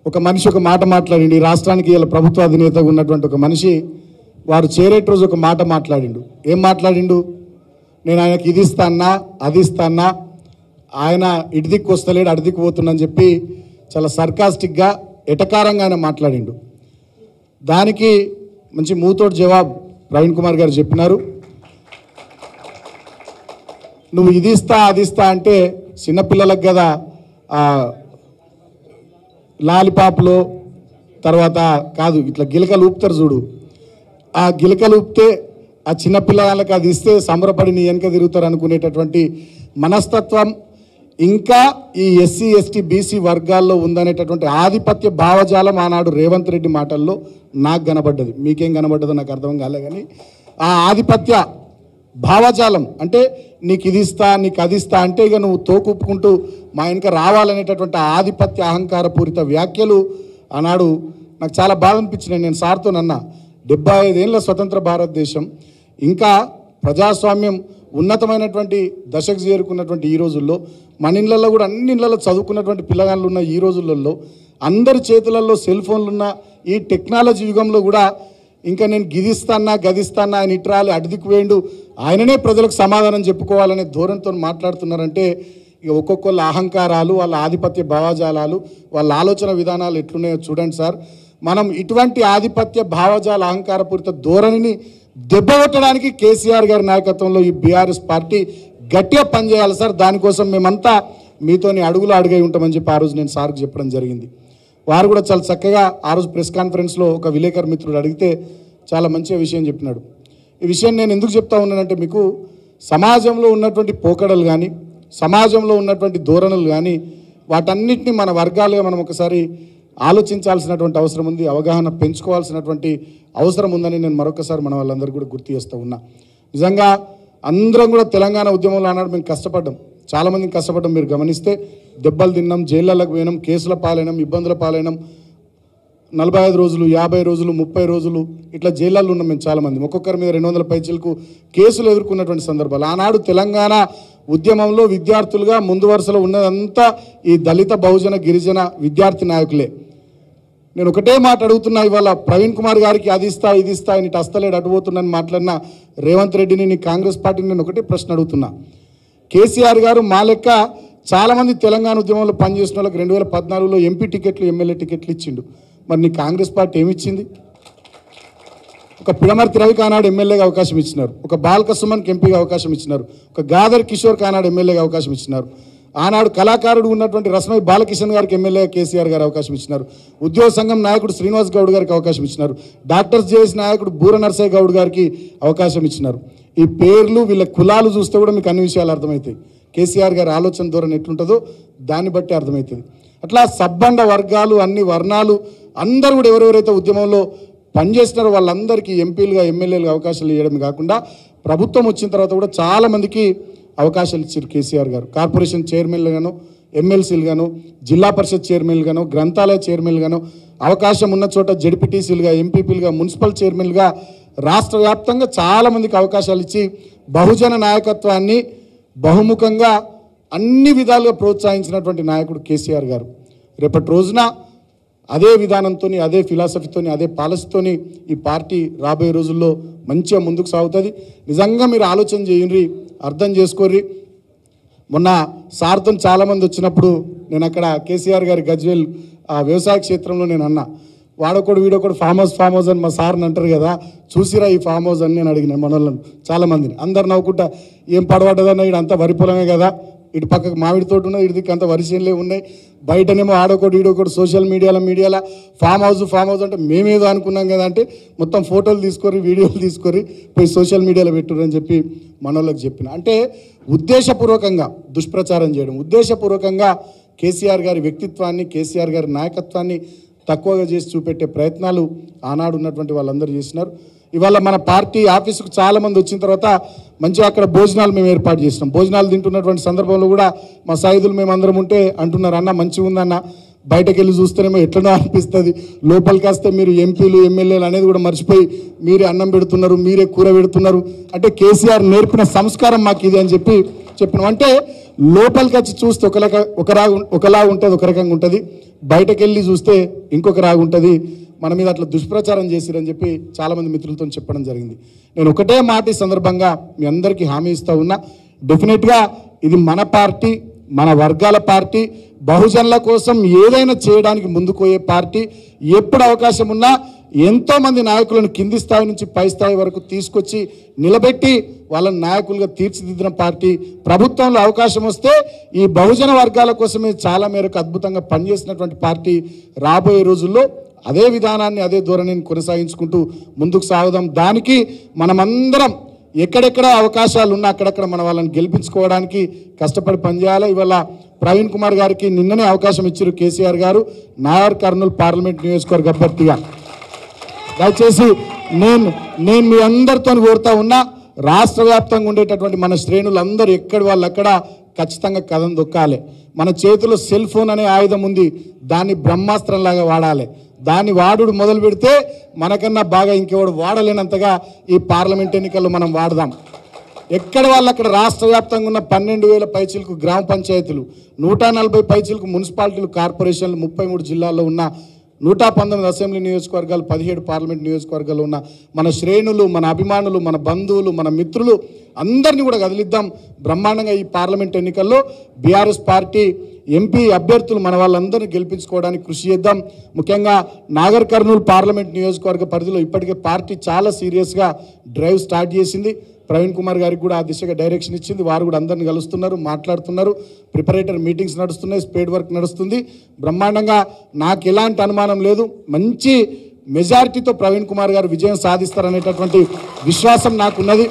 ఒక మనిషి ఒక మాట మాట్లాడిండు. ఈ రాష్ట్రానికి ఇలా ప్రభుత్వ అధినేతగా ఉన్నటువంటి ఒక మనిషి వారు చేరేట రోజు ఒక మాట మాట్లాడిండు. ఏం మాట్లాడిండు? నేను ఆయనకి ఇది ఇస్తానా అది ఇస్తానా, ఆయన ఇటు దిక్కు వస్తలేడు అటు దిక్కు పోతున్నా చెప్పి చాలా సర్కాస్టిక్గా ఎటకారంగా ఆయన మాట్లాడిండు. దానికి మంచి మూతోటి జవాబు ప్రవీణ్ కుమార్ గారు చెప్పినారు. నువ్వు ఇది ఇస్తా అది ఇస్తా అంటే చిన్నపిల్లలకు కదా లాలిపాపులో తర్వాత కాదు, ఇట్లా గిలకలు ఊపుతారు చూడు, ఆ గిలకలు ఊపితే ఆ చిన్నపిల్లలకు అది ఇస్తే సంబరపడి నీ వెనక తిరుగుతారు అనుకునేటటువంటి మనస్తత్వం ఇంకా ఈ ఎస్సీ ఎస్టీ బీసీ వర్గాల్లో ఉందనేటటువంటి ఆధిపత్య భావజాలం ఆనాడు రేవంత్ రెడ్డి మాటల్లో నాకు కనబడ్డది. మీకేం కనబడ్డదో నాకు అర్థం కాలే, కానీ ఆ ఆధిపత్య భావజాలం అంటే నీకు ఇది ఇస్తా నీకు అది ఇస్తా అంటే ఇక నువ్వు తోకుప్పుకుంటూ మా వెనక రావాలనేటటువంటి ఆధిపత్య అహంకారపూరిత వ్యాఖ్యలు ఆనాడు నాకు చాలా బాధ అనిపించినాయి. నేను సార్తో నన్నా 75 ఏళ్ళ స్వతంత్ర భారతదేశం ఇంకా ప్రజాస్వామ్యం ఉన్నతమైనటువంటి దశకు చేరుకున్నటువంటి ఈ రోజుల్లో మన ఇళ్ళల్లో కూడా అన్ని ఇళ్ళల్లో చదువుకున్నటువంటి పిల్లగాళ్ళు ఉన్న ఈ రోజులలో అందరి చేతులలో సెల్ ఫోన్లు ఉన్న ఈ టెక్నాలజీ యుగంలో కూడా ఇంకా నేను గిదిస్తానా గదిస్తానా ఆయన ఇట్రాలి అడిదికి వేయండు ఆయననే ప్రజలకు సమాధానం చెప్పుకోవాలనే ధోరణితో మాట్లాడుతున్నారంటే ఇక ఒక్కొక్కళ్ళ అహంకారాలు వాళ్ళ ఆధిపత్య భావజాలాలు వాళ్ళ ఆలోచన విధానాలు ఎట్లున్నాయో చూడండి సార్. మనం ఇటువంటి ఆధిపత్య భావజాల అహంకారపూరిత ధోరణిని దెబ్బకొట్టడానికి కేసీఆర్ గారి నాయకత్వంలో ఈ బీఆర్ఎస్ పార్టీ గట్టిగా పనిచేయాలి సార్. దానికోసం మేమంతా మీతోని అడుగులు అడుగై ఉంటామని చెప్పి ఆ రోజు నేను సార్కి చెప్పడం జరిగింది. వారు కూడా చాలా చక్కగా ఆ రోజు ప్రెస్ కాన్ఫరెన్స్లో ఒక విలేకరు మిత్రుడు అడిగితే చాలా మంచిగా విషయం చెప్పినాడు. ఈ విషయం నేను ఎందుకు చెప్తా ఉన్నానంటే మీకు సమాజంలో ఉన్నటువంటి పోకడలు కానీ సమాజంలో ఉన్నటువంటి ధోరణులు కానీ వాటన్నిటిని మన వర్గాలుగా మనం ఒకసారి ఆలోచించాల్సినటువంటి అవసరం ఉంది, అవగాహన పెంచుకోవాల్సినటువంటి అవసరం ఉందని నేను మరొకసారి మన వాళ్ళందరూ కూడా గుర్తు చేస్తూ ఉన్నా. నిజంగా అందరం కూడా తెలంగాణ ఉద్యమంలో అన్నాడు మేము కష్టపడ్డాం, చాలామందిని కష్టపడ్డాం. మీరు గమనిస్తే దెబ్బలు తిన్నాం, జైళ్ళకు పోయినాం, కేసుల పాలైనాం, ఇబ్బందుల పాలైనాం. 45 రోజులు 50 రోజులు 30 రోజులు ఇట్లా జైళ్ళల్లో ఉన్నాం మేము చాలామంది. ఒక్కొక్కరి మీద 200 పైచీలకు కేసులు ఎదుర్కొన్నటువంటి సందర్భాలు. ఆనాడు తెలంగాణ ఉద్యమంలో విద్యార్థులుగా ముందు వరుసలో ఉన్నదంతా ఈ దళిత బహుజన గిరిజన విద్యార్థి నాయకులే. నేను ఒకటే మాట అడుగుతున్నా, ఇవాళ ప్రవీణ్ కుమార్ గారికి అది ఇస్తా ఇది ఇస్తా ఆయన ఇటు అస్తలేడు అటుపోతున్నాను మాట్లాడిన రేవంత్ రెడ్డిని నీ కాంగ్రెస్ పార్టీని నేను ఒకటే ప్రశ్న అడుగుతున్నా. కేసీఆర్ గారు మా లెక్క చాలామంది తెలంగాణ ఉద్యమంలో పనిచేసిన వాళ్ళకి 2014లో ఎంపీ టికెట్లు ఎమ్మెల్యే టికెట్లు ఇచ్చిండు. మరి నీ కాంగ్రెస్ పార్టీ ఏమిచ్చింది? ఒక పిడమర్తి రవికి ఆనాడు ఎమ్మెల్యేగా అవకాశం ఇచ్చినారు, ఒక బాల్క సుమన్కి ఎంపీగా అవకాశం ఇచ్చినారు, ఒక గాదర్ కిషోర్కి ఆనాడు ఎమ్మెల్యేగా అవకాశం ఇచ్చినారు, ఆనాడు కళాకారుడు ఉన్నటువంటి రస్మై బాలకిషన్ గారికి ఎమ్మెల్యేగా కేసీఆర్ గారు అవకాశం ఇచ్చినారు, ఉద్యోగ సంఘం నాయకుడు శ్రీనివాస్ గౌడ్ గారికి అవకాశం ఇచ్చినారు, డాక్టర్స్ జేఎస్ నాయకుడు బూర నర్సయ్య గౌడ్ గారికి అవకాశం ఇచ్చినారు. ఈ పేర్లు వీళ్ళ కులాలు చూస్తే కూడా మీకు అన్ని విషయాలు అర్థమవుతాయి. కేసీఆర్ గారి ఆలోచన ధోరణి ఎట్లుంటుందో దాన్ని బట్టి అర్థమవుతుంది. అట్లా సబ్బండ వర్గాలు అన్ని వర్ణాలు అందరూ కూడా ఎవరెవరైతే ఉద్యమంలో పనిచేస్తున్నారో వాళ్ళందరికీ ఎంపీలుగా ఎమ్మెల్యేలుగా అవకాశాలు ఇవ్వడమే కాకుండా ప్రభుత్వం వచ్చిన తర్వాత కూడా చాలామందికి అవకాశాలు ఇచ్చారు కేసీఆర్ గారు. కార్పొరేషన్ చైర్మన్లుగాను, ఎమ్మెల్సీలుగాను, జిల్లా పరిషత్ చైర్మన్లుగాను, గ్రంథాలయ చైర్మన్లుగాను, అవకాశం ఉన్న చోట జడ్పీటీసీలుగా, ఎంపీపీలుగా, మున్సిపల్ చైర్మన్లుగా రాష్ట్ర వ్యాప్తంగా చాలామందికి అవకాశాలు ఇచ్చి బహుజన నాయకత్వాన్ని బహుముఖంగా అన్ని విధాలుగా ప్రోత్సహించినటువంటి నాయకుడు కేసీఆర్ గారు. రేపటి రోజున అదే విధానంతో, అదే ఫిలాసఫీతో, అదే పాలసీతోని ఈ పార్టీ రాబోయే రోజుల్లో మంచిగా ముందుకు సాగుతుంది. నిజంగా మీరు ఆలోచన చేయండి, అర్థం చేసుకోర్రి. మొన్న సార్తో చాలామంది వచ్చినప్పుడు నేను అక్కడ కేసీఆర్ గారి గజ్వేల్ వ్యవసాయ క్షేత్రంలో నేను అన్నా, వాడొకడు వీడొకడు ఫామ్ హౌస్ అని మా సార్ని అంటారు కదా, చూసిరా ఈ ఫామ్ హౌస్ అని నేను అడిగిన మనోళ్ళని చాలామందిని. అందరు నవ్వుకుంటా ఏం పడబడ్డదన్నా ఇటు అంతా వరి పొలమే కదా, ఇటు పక్కకు మామిడి తోట ఉన్నది, ఇటు దిక్కు అంత వరి చేనులే ఉన్నాయి, బయటనేమో ఆడొకటి ఈడొకటి సోషల్ మీడియాలో ఫామ్ హౌస్ అంటే మేమేదో అనుకున్నాం కదా అంటే మొత్తం ఫోటోలు తీసుకొని వీడియోలు తీసుకొని పోయి సోషల్ మీడియాలో పెట్టురని చెప్పి మనోళ్ళకి చెప్పిన. అంటే ఉద్దేశపూర్వకంగా దుష్ప్రచారం చేయడం, ఉద్దేశపూర్వకంగా కేసీఆర్ గారి వ్యక్తిత్వాన్ని కేసీఆర్ గారి నాయకత్వాన్ని తక్కువగా చేసి చూపెట్టే ప్రయత్నాలు ఆనాడు ఉన్నటువంటి వాళ్ళందరూ చేసినారు. ఇవాళ మన పార్టీ ఆఫీసుకు చాలామంది వచ్చిన తర్వాత మంచిగా అక్కడ భోజనాలు మేము ఏర్పాటు చేసినాం. భోజనాలు తింటున్నటువంటి సందర్భంలో కూడా మా సాయుధులు మేమందరం ఉంటే అంటున్నారు, అన్న మంచిగా ఉందన్న, బయటకు వెళ్ళి చూస్తేనేమో ఎట్లనో అనిపిస్తుంది, లోపలికి వస్తే మీరు ఎంపీలు ఎమ్మెల్యేలు అనేది కూడా మర్చిపోయి మీరే అన్నం పెడుతున్నారు, మీరే కూర పెడుతున్నారు, అంటే కేసీఆర్ నేర్పిన సంస్కారం మాకు ఇది అని చెప్పినాం. అంటే లోపలికి వచ్చి చూస్తే ఒకలా ఉంటుంది, ఒక రకంగా ఉంటుంది, బయటకు వెళ్ళి చూస్తే ఇంకొక రాగా ఉంటుంది. మన మీద అట్లా దుష్ప్రచారం చేసిరని చెప్పి చాలామంది మిత్రులతో చెప్పడం జరిగింది. నేను ఒకటే మాట ఈ సందర్భంగా మీ అందరికీ హామీ ఇస్తూ ఉన్నా, డెఫినెట్గా ఇది మన పార్టీ, మన వర్గాల పార్టీ, బహుజనుల కోసం ఏదైనా చేయడానికి ముందుకు పోయే పార్టీ. ఎప్పుడు అవకాశం ఉన్నా ఎంతోమంది నాయకులను కింది స్థాయి నుంచి పై స్థాయి వరకు తీసుకొచ్చి నిలబెట్టి వాళ్ళని నాయకులుగా తీర్చిదిద్దిన పార్టీ. ప్రభుత్వంలో అవకాశం వస్తే ఈ బహుజన వర్గాల కోసమే చాలా మేరకు అద్భుతంగా పనిచేసినటువంటి పార్టీ. రాబోయే రోజుల్లో అదే విధానాన్ని, అదే ధోరణిని కొనసాగించుకుంటూ ముందుకు సాగుదాం. దానికి మనమందరం ఎక్కడెక్కడ అవకాశాలు ఉన్నా అక్కడక్కడ మన వాళ్ళని గెలిపించుకోవడానికి కష్టపడి పనిచేయాలి. ఇవాళ ప్రవీణ్ కుమార్ గారికి నిన్ననే అవకాశం ఇచ్చారు కేసీఆర్ గారు నాయర్ కర్నూలు పార్లమెంట్ నియోజకవర్గ అభ్యర్థిగా. దయచేసి నేను మీ అందరితో కోరుతా ఉన్నా, రాష్ట్ర వ్యాప్తంగా ఉండేటటువంటి మన శ్రేణులందరూ ఎక్కడి వాళ్ళు అక్కడ ఖచ్చితంగా కథం దొక్కాలి. మన చేతిలో సెల్ ఫోన్ అనే ఆయుధం ఉంది, దాన్ని బ్రహ్మాస్త్రంలాగా వాడాలి. దాన్ని వాడుడు మొదలు పెడితే మనకన్నా బాగా ఇంకెవడు వాడలేనంతగా ఈ పార్లమెంట్ ఎన్నికల్లో మనం వాడదాం. ఎక్కడ వాళ్ళు అక్కడ రాష్ట్ర వ్యాప్తంగా ఉన్న 12,000 పైచీలకు గ్రామ పంచాయతీలు, 140 పైచీలకు మున్సిపాలిటీలు, కార్పొరేషన్లు, 33 జిల్లాల్లో ఉన్న 119 అసెంబ్లీ నియోజకవర్గాలు, 17 పార్లమెంట్ నియోజకవర్గాలు ఉన్న మన శ్రేణులు, మన అభిమానులు, మన బంధువులు, మన మిత్రులు అందరినీ కూడా కదిలిద్దాం. బ్రహ్మాండంగా ఈ పార్లమెంట్ ఎన్నికల్లో బీఆర్ఎస్ పార్టీ ఎంపీ అభ్యర్థులు మన వాళ్ళందరినీ గెలిపించుకోవడానికి కృషి చేద్దాం. ముఖ్యంగా నాగర్ కర్నూలు పార్లమెంట్ నియోజకవర్గ పరిధిలో ఇప్పటికే పార్టీ చాలా సీరియస్గా డ్రైవ్ స్టార్ట్ చేసింది. ప్రవీణ్ కుమార్ గారికి కూడా ఆ దిశగా డైరెక్షన్ ఇచ్చింది. వారు కూడా అందరిని కలుస్తున్నారు, మాట్లాడుతున్నారు. ప్రిపరేటర్ మీటింగ్స్ నడుస్తున్నాయి, స్పేడ్ వర్క్ నడుస్తుంది. బ్రహ్మాండంగా నాకు ఎలాంటి అనుమానం లేదు, మంచి మెజారిటీతో ప్రవీణ్ కుమార్ గారు విజయం సాధిస్తారనేటటువంటి విశ్వాసం నాకున్నది.